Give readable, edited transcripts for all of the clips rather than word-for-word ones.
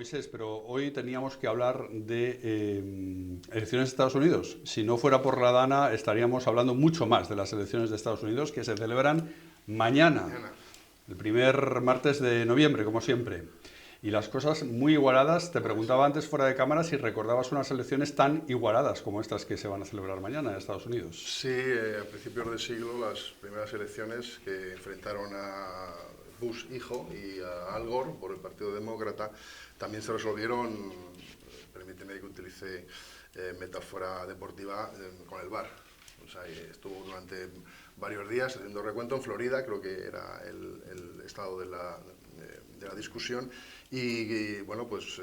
Moisés, pero hoy teníamos que hablar de elecciones de Estados Unidos. Si no fuera por la Dana, estaríamos hablando mucho más de las elecciones de Estados Unidos, que se celebran mañana, el primer martes de noviembre, como siempre. Y las cosas muy igualadas. Te preguntaba antes fuera de cámara si recordabas unas elecciones tan igualadas como estas que se van a celebrar mañana en Estados Unidos. Sí, a principios de siglo las primeras elecciones que enfrentaron a Bush hijo y a Al Gore por el Partido Demócrata también se resolvieron, permíteme que utilice metáfora deportiva, con el VAR. O sea, estuvo durante varios días haciendo recuento en Florida, creo que era el estado de la discusión, y bueno, pues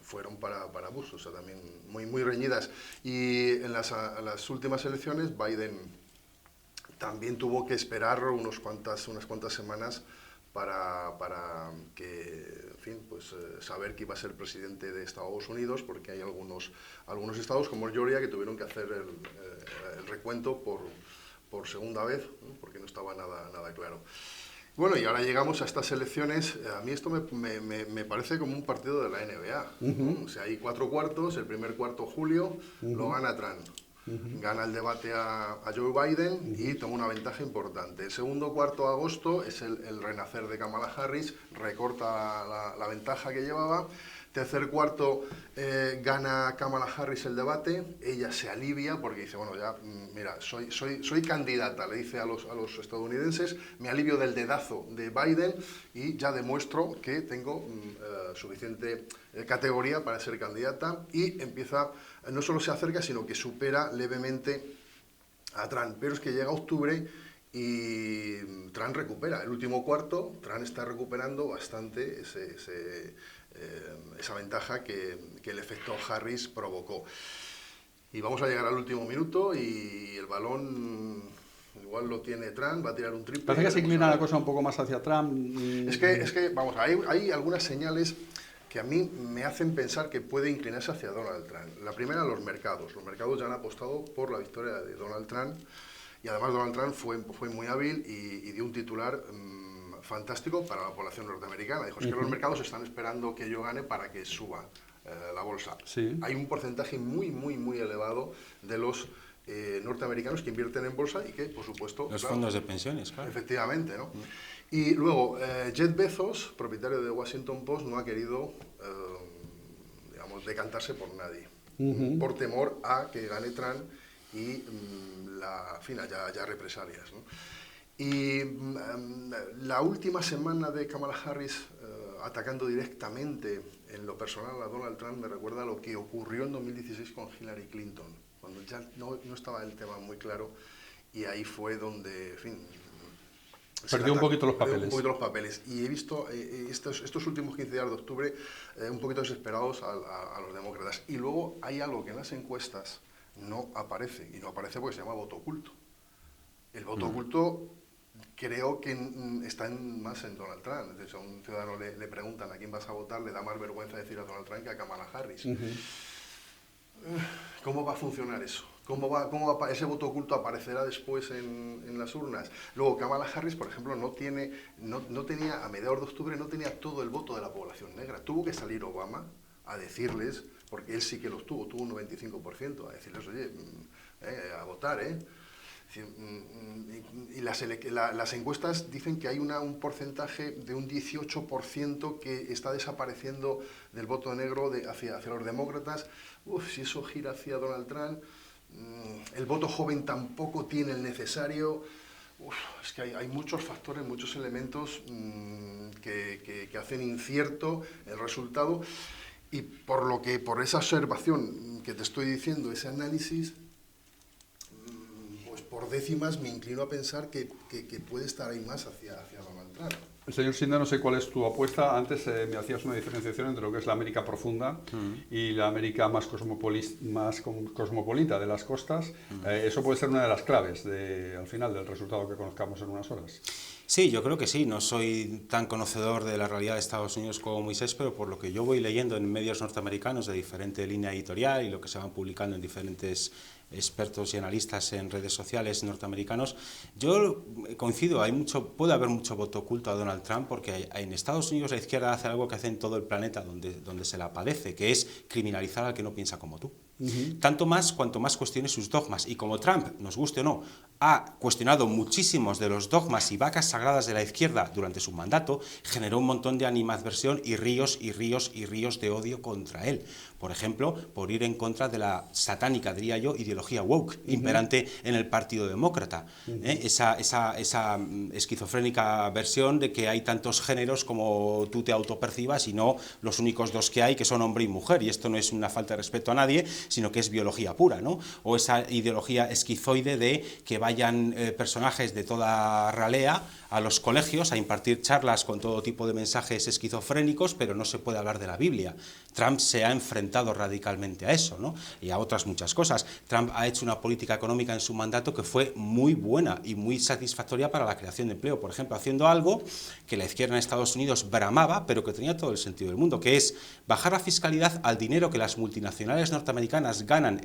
fueron para Bush, o sea, también muy reñidas. Y en las últimas elecciones Biden también tuvo que esperar unas cuantas semanas para que, en fin, pues saber que iba a ser presidente de Estados Unidos, porque hay algunos estados como Georgia que tuvieron que hacer el recuento por segunda vez, ¿no? Porque no estaba nada claro. Bueno, y ahora llegamos a estas elecciones. A mí esto me parece como un partido de la NBA. ¿No? O sea, hay 4 cuartos, el primer cuarto julio lo gana Trump. Gana el debate a Joe Biden y toma una ventaja importante. El segundo cuarto, agosto, es el renacer de Kamala Harris, recorta la ventaja que llevaba. Tercer cuarto, gana Kamala Harris el debate, ella se alivia porque dice, bueno, ya, mira, soy candidata, le dice a los estadounidenses, me alivio del dedazo de Biden y ya demuestro que tengo suficiente categoría para ser candidata, y empieza, no solo se acerca, sino que supera levemente a Trump. Pero es que llega octubre y Trump recupera el último cuarto. Trump está recuperando bastante esa ventaja que el efecto Harris provocó. Y vamos a llegar al último minuto y el balón igual lo tiene Trump, va a tirar un triple. Parece que se inclina la cosa un poco más hacia Trump. Es que vamos, hay algunas señales que a mí me hacen pensar que puede inclinarse hacia Donald Trump. La primera, los mercados. Los mercados ya han apostado por la victoria de Donald Trump, y además Donald Trump fue muy hábil y dio un titular fantástico para la población norteamericana. Dijo, es que los mercados están esperando que yo gane para que suba la bolsa. Sí. Hay un porcentaje muy elevado de los norteamericanos que invierten en bolsa y que, por supuesto... Los fondos de pensiones, claro. Efectivamente, ¿no? Y luego, Jeff Bezos, propietario de Washington Post, no ha querido, digamos, decantarse por nadie, por temor a que gane Trump y haya represalias, ¿no? Y la última semana de Kamala Harris atacando directamente en lo personal a Donald Trump me recuerda a lo que ocurrió en 2016 con Hillary Clinton, cuando ya no estaba el tema muy claro, y ahí fue donde, en fin... Perdió un poquito los papeles. Un poquito los papeles. Y he visto estos últimos 15 días de octubre un poquito desesperados a los demócratas. Y luego hay algo que en las encuestas no aparece, y no aparece porque se llama voto oculto. El voto oculto creo que está más en Donald Trump. De hecho, a un ciudadano le preguntan a quién vas a votar, le da más vergüenza decir a Donald Trump que a Kamala Harris. ¿Cómo va a funcionar eso? ¿Ese voto oculto aparecerá después en las urnas? Luego, Kamala Harris, por ejemplo, no tenía, a mediados de octubre, no tenía todo el voto de la población negra. Tuvo que salir Obama a decirles, porque él sí que los tuvo un 95%, a decirles, oye, a votar, ¿eh? Y las encuestas dicen que hay un porcentaje de un 18% que está desapareciendo del voto negro hacia los demócratas. Si eso gira hacia Donald Trump, el voto joven tampoco tiene el necesario. Es que hay muchos factores, muchos elementos que hacen incierto el resultado, y por esa observación que te estoy diciendo, ese análisis, por décimas me inclino a pensar que puede estar ahí más hacia Donald Trump. Señor Sinda, no sé cuál es tu apuesta. Antes me hacías una diferenciación entre lo que es la América profunda y la América más cosmopolita de las costas. Eso puede ser una de las claves al final del resultado que conozcamos en unas horas. Sí, yo creo que sí. No soy tan conocedor de la realidad de Estados Unidos como Moisés, pero por lo que yo voy leyendo en medios norteamericanos de diferente línea editorial y lo que se van publicando en diferentes expertos y analistas en redes sociales norteamericanos, yo coincido, puede haber mucho voto oculto a Donald Trump, porque en Estados Unidos la izquierda hace algo que hace en todo el planeta donde se la padece, que es criminalizar al que no piensa como tú. Tanto más cuanto más cuestione sus dogmas. Y como Trump, nos guste o no, ha cuestionado muchísimos de los dogmas y vacas sagradas de la izquierda durante su mandato, generó un montón de animadversión y ríos y ríos y ríos de odio contra él. Por ejemplo, por ir en contra de la satánica, diría yo, ideología woke, imperante en el Partido Demócrata. Esa esquizofrénica versión de que hay tantos géneros como tú te autopercibas y no los únicos dos que hay, que son hombre y mujer. Y esto no es una falta de respeto a nadie, sino que es biología pura, ¿no? O esa ideología esquizoide de que vayan personajes de toda ralea a los colegios a impartir charlas con todo tipo de mensajes esquizofrénicos, pero no se puede hablar de la Biblia. Trump se ha enfrentado radicalmente a eso, ¿no? Y a otras muchas cosas. Trump ha hecho una política económica en su mandato que fue muy buena y muy satisfactoria para la creación de empleo. Por ejemplo, haciendo algo que la izquierda en Estados Unidos bramaba, pero que tenía todo el sentido del mundo, que es bajar la fiscalidad al dinero que las multinacionales norteamericanas ganan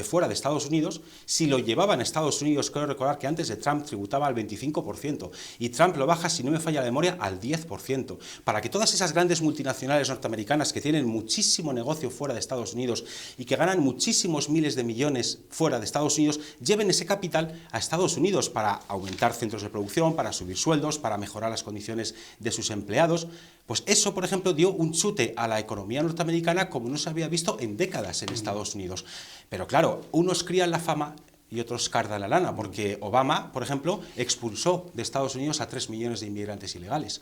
fuera de Estados Unidos. Si lo llevaban a Estados Unidos, quiero recordar que antes de Trump tributaba al 25%, y Trump lo baja, si no me falla la memoria, al 10%, para que todas esas grandes multinacionales norteamericanas que tienen muchísimo negocio fuera de Estados Unidos y que ganan muchísimos miles de millones fuera de Estados Unidos, lleven ese capital a Estados Unidos para aumentar centros de producción, para subir sueldos, para mejorar las condiciones de sus empleados. Pues eso, por ejemplo, dio un chute a la economía norteamericana como no se había visto en décadas en Estados Unidos. Pero claro, unos crían la fama y otros cardan la lana, porque Obama, por ejemplo, expulsó de Estados Unidos a 3 millones de inmigrantes ilegales.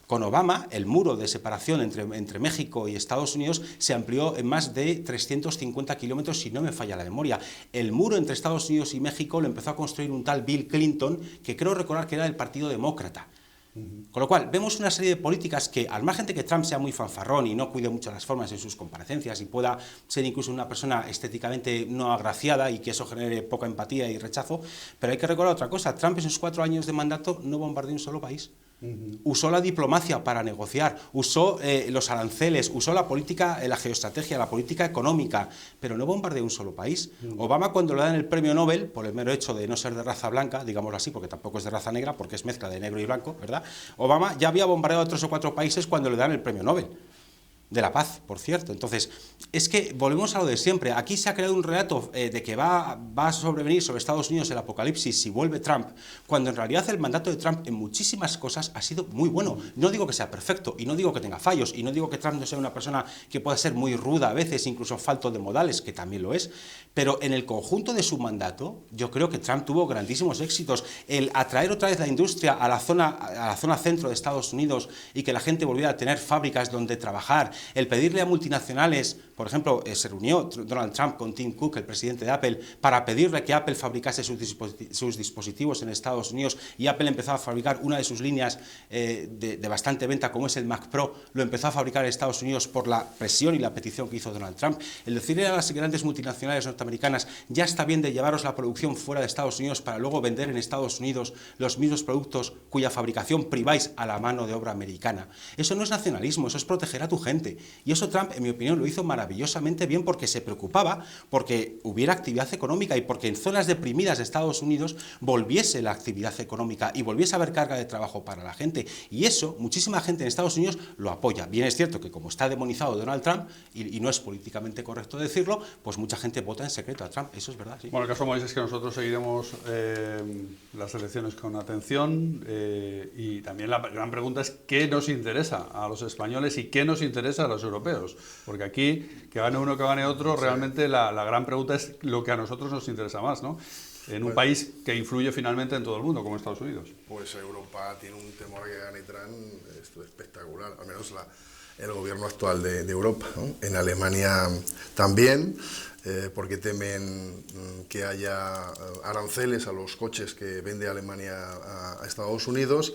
Con Obama, el muro de separación entre México y Estados Unidos se amplió en más de 350 kilómetros, si no me falla la memoria. El muro entre Estados Unidos y México lo empezó a construir un tal Bill Clinton, que creo recordar que era del Partido Demócrata. Con lo cual, vemos una serie de políticas que, al margen de que Trump sea muy fanfarrón y no cuide mucho las formas en sus comparecencias y pueda ser incluso una persona estéticamente no agraciada y que eso genere poca empatía y rechazo, pero hay que recordar otra cosa: Trump en sus 4 años de mandato no bombardeó un solo país. Usó la diplomacia para negociar, usó los aranceles, usó la política, la geoestrategia, la política económica, pero no bombardeó un solo país. Obama, cuando le dan el premio Nobel, por el mero hecho de no ser de raza blanca, digámoslo así, porque tampoco es de raza negra, porque es mezcla de negro y blanco, ¿verdad? Obama ya había bombardeado a 3 o 4 países cuando le dan el premio Nobel. De la paz, por cierto. Entonces, es que volvemos a lo de siempre. Aquí se ha creado un relato de que va a sobrevenir sobre Estados Unidos el apocalipsis si vuelve Trump, cuando en realidad el mandato de Trump en muchísimas cosas ha sido muy bueno. No digo que sea perfecto, y no digo que tenga fallos, y no digo que Trump no sea una persona que pueda ser muy ruda a veces, incluso falto de modales, que también lo es, pero en el conjunto de su mandato, yo creo que Trump tuvo grandísimos éxitos. El atraer otra vez la industria a la zona centro de Estados Unidos y que la gente volviera a tener fábricas donde trabajar, el pedirle a multinacionales, por ejemplo, se reunió Donald Trump con Tim Cook, el presidente de Apple, para pedirle que Apple fabricase sus dispositivos en Estados Unidos, y Apple empezó a fabricar una de sus líneas de bastante venta, como es el Mac Pro, lo empezó a fabricar en Estados Unidos por la presión y la petición que hizo Donald Trump. El decirle a las grandes multinacionales norteamericanas: ya está bien de llevaros la producción fuera de Estados Unidos para luego vender en Estados Unidos los mismos productos cuya fabricación priváis a la mano de obra americana. Eso no es nacionalismo, eso es proteger a tu gente. Y eso Trump, en mi opinión, lo hizo maravillosamente bien, porque se preocupaba porque hubiera actividad económica y porque en zonas deprimidas de Estados Unidos volviese la actividad económica y volviese a haber carga de trabajo para la gente. Y eso, muchísima gente en Estados Unidos lo apoya. Bien es cierto que como está demonizado Donald Trump, y no es políticamente correcto decirlo, pues mucha gente vota en secreto a Trump. Eso es verdad, sí. Bueno, el caso Moisés es que nosotros seguiremos las elecciones con atención, y también la gran pregunta es qué nos interesa a los españoles y qué nos interesa a los europeos, porque aquí, que gane uno, que gane otro, realmente la gran pregunta es lo que a nosotros nos interesa más, ¿no? En un país que influye finalmente en todo el mundo, como Estados Unidos. Pues Europa tiene un temor a que gane Trump esto es espectacular, al menos el gobierno actual de Europa, ¿no? En Alemania también, porque temen que haya aranceles a los coches que vende Alemania a Estados Unidos.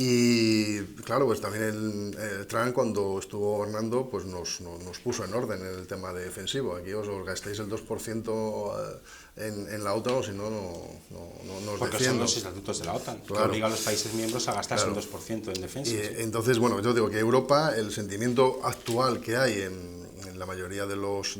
Y claro, pues también Trump, cuando estuvo gobernando, pues nos puso en orden en el tema defensivo. Aquí os gastáis el 2% en la OTAN, o si no, no os Porque defiendo. son los estatutos de la OTAN, Claro. que obligan a los países miembros a gastarse Claro. un 2% en defensa. Y, Sí. entonces, bueno, yo digo que Europa, el sentimiento actual que hay en la mayoría de los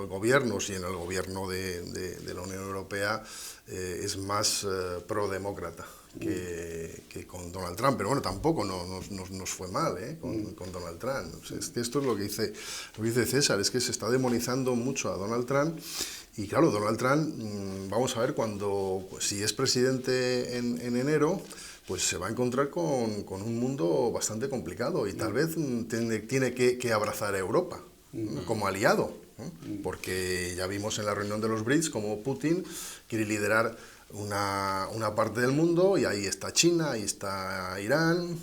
gobiernos y en el gobierno de la Unión Europea es más prodemócrata que con Donald Trump, pero bueno, tampoco nos fue mal con Donald Trump. O sea, es que esto es lo que dice César, es que se está demonizando mucho a Donald Trump. Y claro, Donald Trump, vamos a ver, si es presidente en enero, pues se va a encontrar con un mundo bastante complicado y tal vez tiene que abrazar a Europa como aliado, ¿no? Porque ya vimos en la reunión de los BRICS cómo Putin quiere liderar una parte del mundo, y ahí está China, ahí está Irán,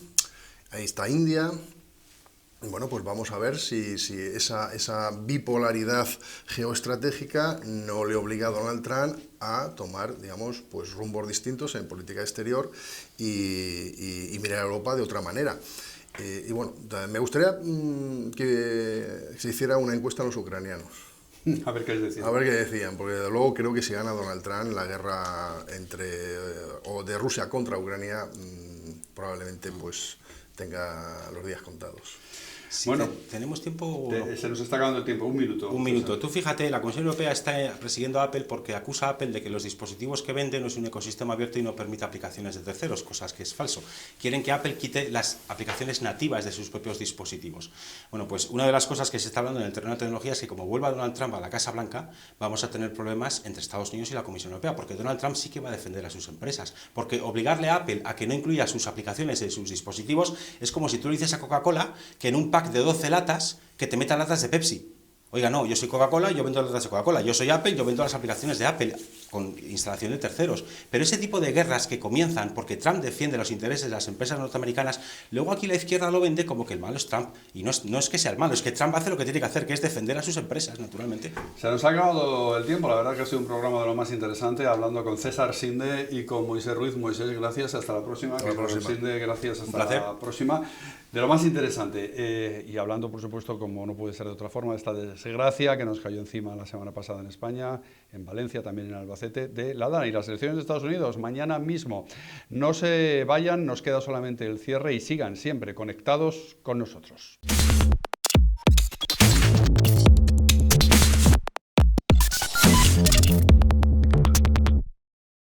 ahí está India. Bueno, pues vamos a ver si esa bipolaridad geoestratégica no le obliga a Donald Trump a tomar, digamos, pues rumbos distintos en política exterior y mirar a Europa de otra manera. Y bueno, me gustaría que se hiciera una encuesta a los ucranianos. A ver qué les decían. A ver qué decían, porque desde luego creo que si gana Donald Trump la guerra o de Rusia contra Ucrania, probablemente pues tenga los días contados. Sí, bueno, ¿tenemos tiempo? Se nos está acabando el tiempo, un minuto. Un minuto. Tú fíjate, la Comisión Europea está persiguiendo a Apple porque acusa a Apple de que los dispositivos que vende no es un ecosistema abierto y no permite aplicaciones de terceros, cosas que es falso. Quieren que Apple quite las aplicaciones nativas de sus propios dispositivos. Bueno, pues una de las cosas que se está hablando en el terreno de tecnología es que como vuelva Donald Trump a la Casa Blanca, vamos a tener problemas entre Estados Unidos y la Comisión Europea, porque Donald Trump sí que va a defender a sus empresas, porque obligarle a Apple a que no incluya sus aplicaciones en sus dispositivos es como si tú le dices a Coca-Cola que en un pack de 12 latas que te metan latas de Pepsi. Oiga, no, yo soy Coca-Cola, yo vendo latas de Coca-Cola. Yo soy Apple, yo vendo las aplicaciones de Apple con instalación de terceros. Pero ese tipo de guerras que comienzan porque Trump defiende los intereses de las empresas norteamericanas, luego aquí la izquierda lo vende como que el malo es Trump. Y no es que sea el malo, es que Trump hace lo que tiene que hacer, que es defender a sus empresas, naturalmente. Se nos ha acabado el tiempo, la verdad que ha sido un programa de lo más interesante, hablando con César Sinde y con Moisés Ruiz. Moisés, gracias, hasta la próxima. Sinde, gracias, hasta la próxima. De lo más interesante, y hablando, por supuesto, como no puede ser de otra forma, de esta desgracia que nos cayó encima la semana pasada en España, en Valencia, también en Albacete, de la DANA y las elecciones de Estados Unidos, mañana mismo. No se vayan, nos queda solamente el cierre y sigan siempre conectados con nosotros.